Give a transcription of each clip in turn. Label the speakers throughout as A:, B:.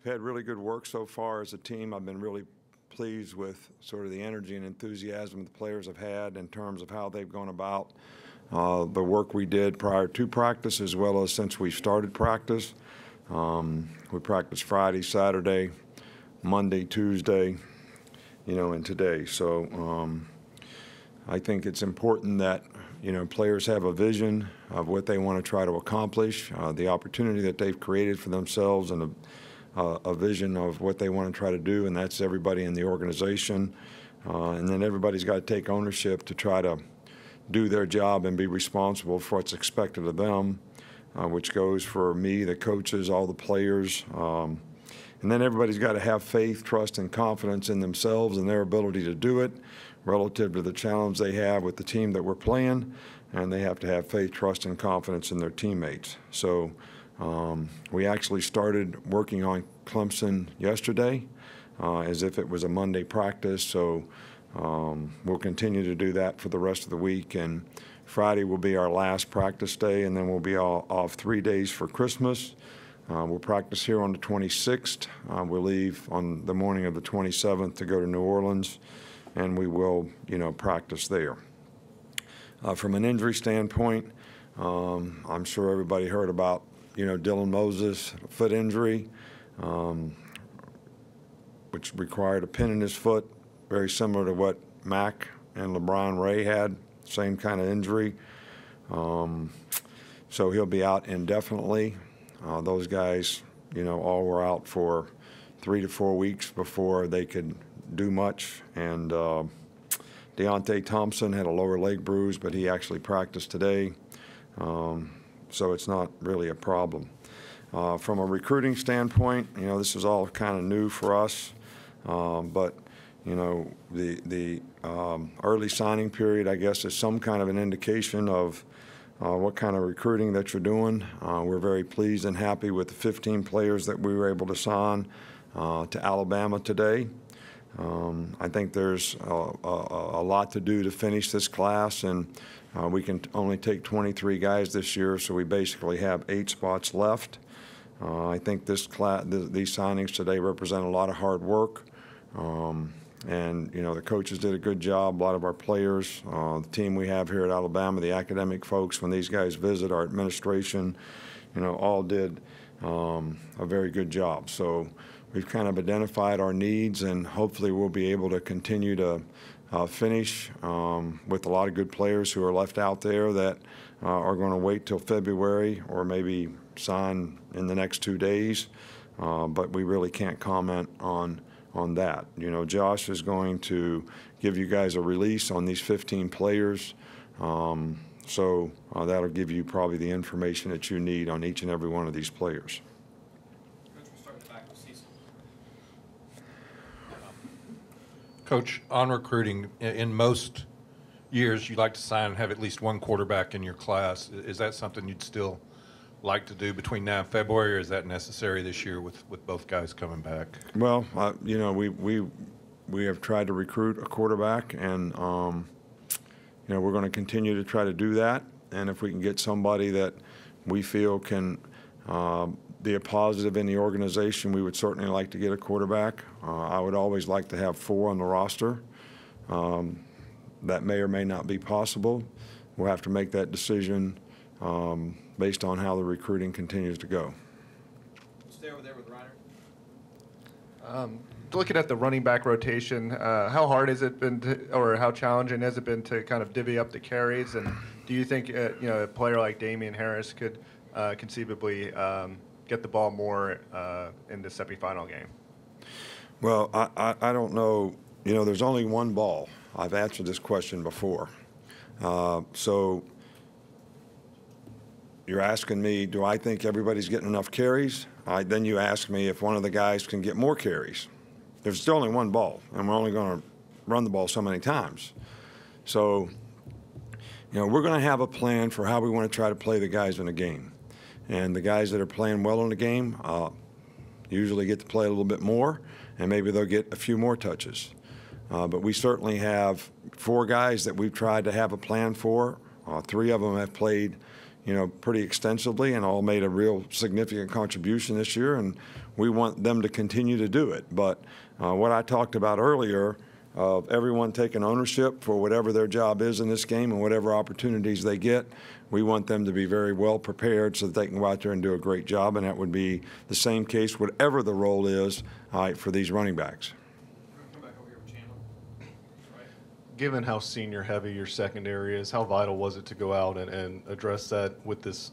A: We've had really good work so far as a team. I've been really pleased with sort of the energy and enthusiasm the players have had in terms of how they've gone about the work we did prior to practice as well as since we started practice. We practiced Friday, Saturday, Monday, Tuesday, and today. So I think it's important that, players have a vision of what they want to try to accomplish, the opportunity that they've created for themselves, and a vision of what they want to try to do, and that's everybody in the organization. And then everybody's got to take ownership to try to do their job and be responsible for what's expected of them, which goes for me, the coaches, all the players. And then everybody's got to have faith, trust, and confidence in themselves and their ability to do it relative to the challenge they have with the team that we're playing. And they have to have faith, trust, and confidence in their teammates. So we actually started working on Clemson yesterday as if it was a Monday practice. So we'll continue to do that for the rest of the week. And Friday will be our last practice day, and then we'll be off 3 days for Christmas. We'll practice here on the 26th. We'll leave on the morning of the 27th to go to New Orleans, and we will, practice there. From an injury standpoint, I'm sure everybody heard about, Dylan Moses' foot injury, which required a pin in his foot, very similar to what Mac and LeBron Ray had, same kind of injury. So he'll be out indefinitely. Those guys, all were out for 3 to 4 weeks before they could do much. And Deonte Thompson had a lower leg bruise, but he actually practiced today. So it's not really a problem. From a recruiting standpoint, this is all kind of new for us. But, the early signing period, I guess, is some kind of an indication of what kind of recruiting that you're doing. We're very pleased and happy with the 15 players that we were able to sign to Alabama today. I think there's a lot to do to finish this class, and we can only take 23 guys this year, so we basically have 8 spots left. I think these signings today represent a lot of hard work. And, the coaches did a good job, a lot of our players, the team we have here at Alabama, the academic folks, when these guys visit, our administration, all did a very good job. So we've kind of identified our needs, and hopefully we'll be able to continue to finish with a lot of good players who are left out there that are going to wait till February or maybe sign in the next 2 days. But we really can't comment on that. Josh is going to give you guys a release on these 15 players. So that'll give you probably the information that you need on each and every one of these players.
B: Coach, on recruiting, in most years you like to sign and have at least one quarterback in your class. Is that something you'd still like to do between now and February, or is that necessary this year with both guys coming back?
A: Well, we have tried to recruit a quarterback, and we're going to continue to try to do that. And if we can get somebody that we feel can be a positive in the organization, we would certainly like to get a quarterback. I would always like to have 4 on the roster. That may or may not be possible. We'll have to make that decision based on how the recruiting continues to go.
C: Stay over there with Reiner.
D: Looking at the running back rotation, how hard has it been or how challenging has it been to kind of divvy up the carries? And do you think a player like Damian Harris could conceivably get the ball more in the semifinal game?
A: Well, I don't know. There's only one ball. I've answered this question before. So you're asking me, do I think everybody's getting enough carries? Then you ask me if one of the guys can get more carries. There's still only one ball, and we're only going to run the ball so many times. So, we're going to have a plan for how we want to try to play the guys in the game. And the guys that are playing well in the game usually get to play a little bit more, and maybe they'll get a few more touches. But we certainly have 4 guys that we've tried to have a plan for. 3 of them have played, pretty extensively and all made a real significant contribution this year, and we want them to continue to do it. But what I talked about earlier, of everyone taking ownership for whatever their job is in this game and whatever opportunities they get, we want them to be very well prepared so that they can go out there and do a great job, and that would be the same case whatever the role is for these running backs.
C: Come back over here with Chandler. Right.
E: Given how senior heavy your secondary is, how vital was it to go out and address that with this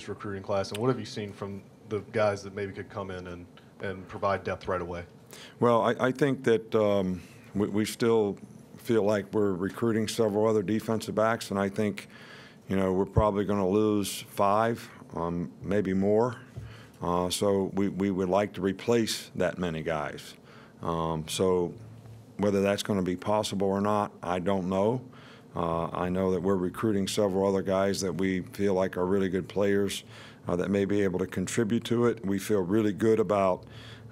E: recruiting class? And what have you seen from the guys that maybe could come in and provide depth right away?
A: Well, I think that we still feel like we're recruiting several other defensive backs, and I think, we're probably going to lose 5, maybe more. So we would like to replace that many guys. So whether that's going to be possible or not, I don't know. I know that we're recruiting several other guys that we feel like are really good players that may be able to contribute to it. We feel really good about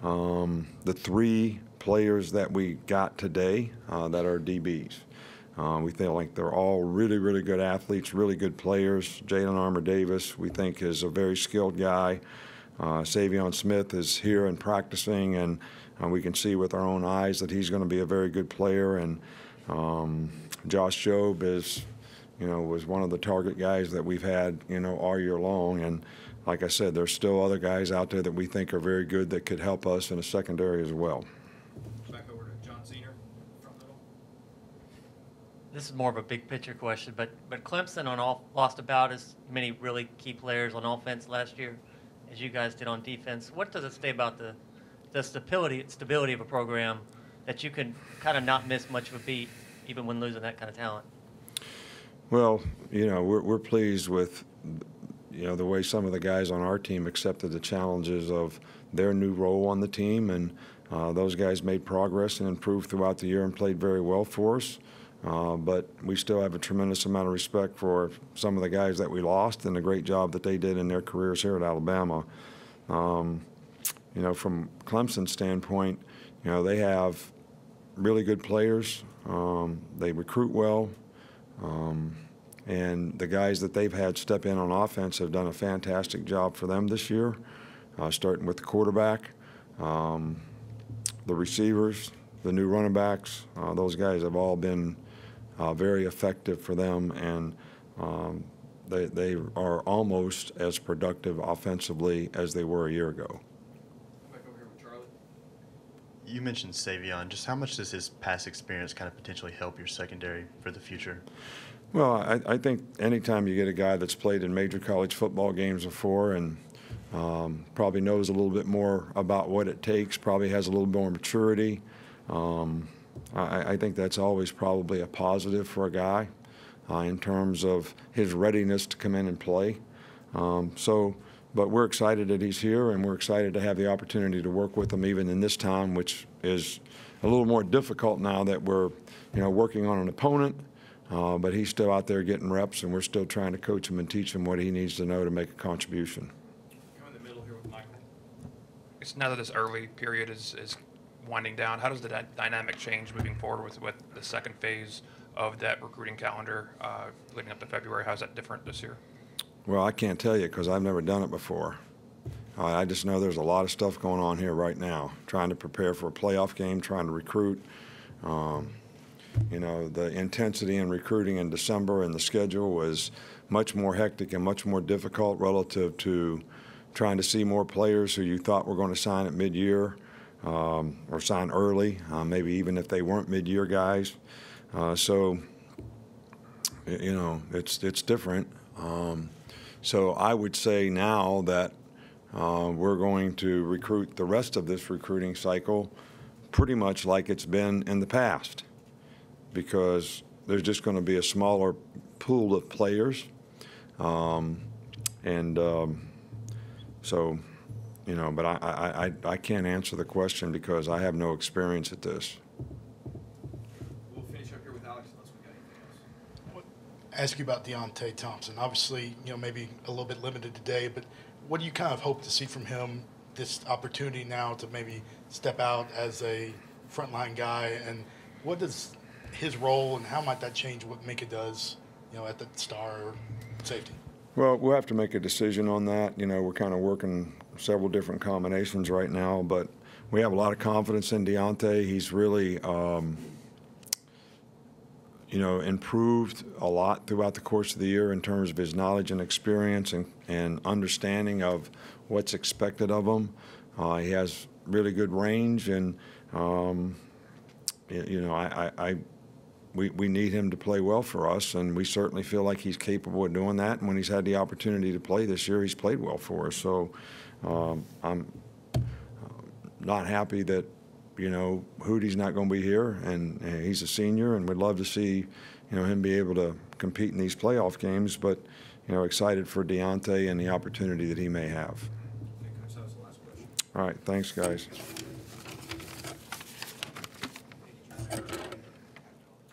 A: the 3 players that we got today that are DBs. We feel like they're all really, really good athletes, really good players. Jalen Armour-Davis, we think, is a very skilled guy. Savion Smith is here and practicing, and we can see with our own eyes that he's going to be a very good player. And Josh Jobe is, was one of the target guys that we've had, all year long. And like I said, there's still other guys out there that we think are very good that could help us in the secondary as well.
C: Back over to John Senior, front middle.
F: This is more of a big picture question, but Clemson lost about as many really key players on offense last year as you guys did on defense. What does it say about the stability of a program that you can kind of not miss much of a beat even when losing that kind of talent?
A: Well, we're pleased with the way some of the guys on our team accepted the challenges of their new role on the team, and those guys made progress and improved throughout the year and played very well for us. But we still have a tremendous amount of respect for some of the guys that we lost and the great job that they did in their careers here at Alabama. From Clemson's standpoint, they have really good players. They recruit well. And the guys that they've had step in on offense have done a fantastic job for them this year, starting with the quarterback, the receivers, the new running backs. Those guys have all been very effective for them, and they are almost as productive offensively as they were a year ago.
C: Back over here with Charlie.
G: You mentioned Savion. Just how much does his past experience kind of potentially help your secondary for the future?
A: Well, I think anytime you get a guy that's played in major college football games before and probably knows a little bit more about what it takes, probably has a little more maturity, I think that's always probably a positive for a guy in terms of his readiness to come in and play. But we're excited that he's here, and we're excited to have the opportunity to work with him even in this time, which is a little more difficult now that we're working on an opponent. But he's still out there getting reps, and we're still trying to coach him and teach him what he needs to know to make a contribution.
C: Come in the middle here with Michael.
H: It's now that this early period is winding down, how does the dynamic change moving forward with the second phase of that recruiting calendar leading up to February? How's that different this year?
A: Well, I can't tell you because I've never done it before. I just know there's a lot of stuff going on here right now, trying to prepare for a playoff game, trying to recruit. The intensity in recruiting in December and the schedule was much more hectic and much more difficult relative to trying to see more players who you thought were going to sign at mid-year or sign early, maybe even if they weren't mid-year guys. It's different. So I would say now that we're going to recruit the rest of this recruiting cycle pretty much like it's been in the past, because there's just going to be a smaller pool of players. But I can't answer the question because I have no experience at this.
C: We'll finish up here with Alex unless we got anything else.
I: Ask you about Deonte Thompson. Obviously, maybe a little bit limited today, but what do you kind of hope to see from him, this opportunity now to maybe step out as a frontline guy, and what does his role and how might that change what Minka does, at the star safety?
A: Well, we'll have to make a decision on that. You know, we're kind of working several different combinations right now, but we have a lot of confidence in Deonte. He's really, you know, improved a lot throughout the course of the year in terms of his knowledge and experience and understanding of what's expected of him. He has really good range, and, you know, we need him to play well for us, and we certainly feel like he's capable of doing that. And when he's had the opportunity to play this year, he's played well for us. So I'm not happy that, you know, Hootie's not going to be here, and he's a senior, and we'd love to see, you know, him be able to compete in these playoff games. But, you know, excited for Deonte and the opportunity that he may have.
C: Okay, Coach, that was the last question.
A: All right, thanks, guys.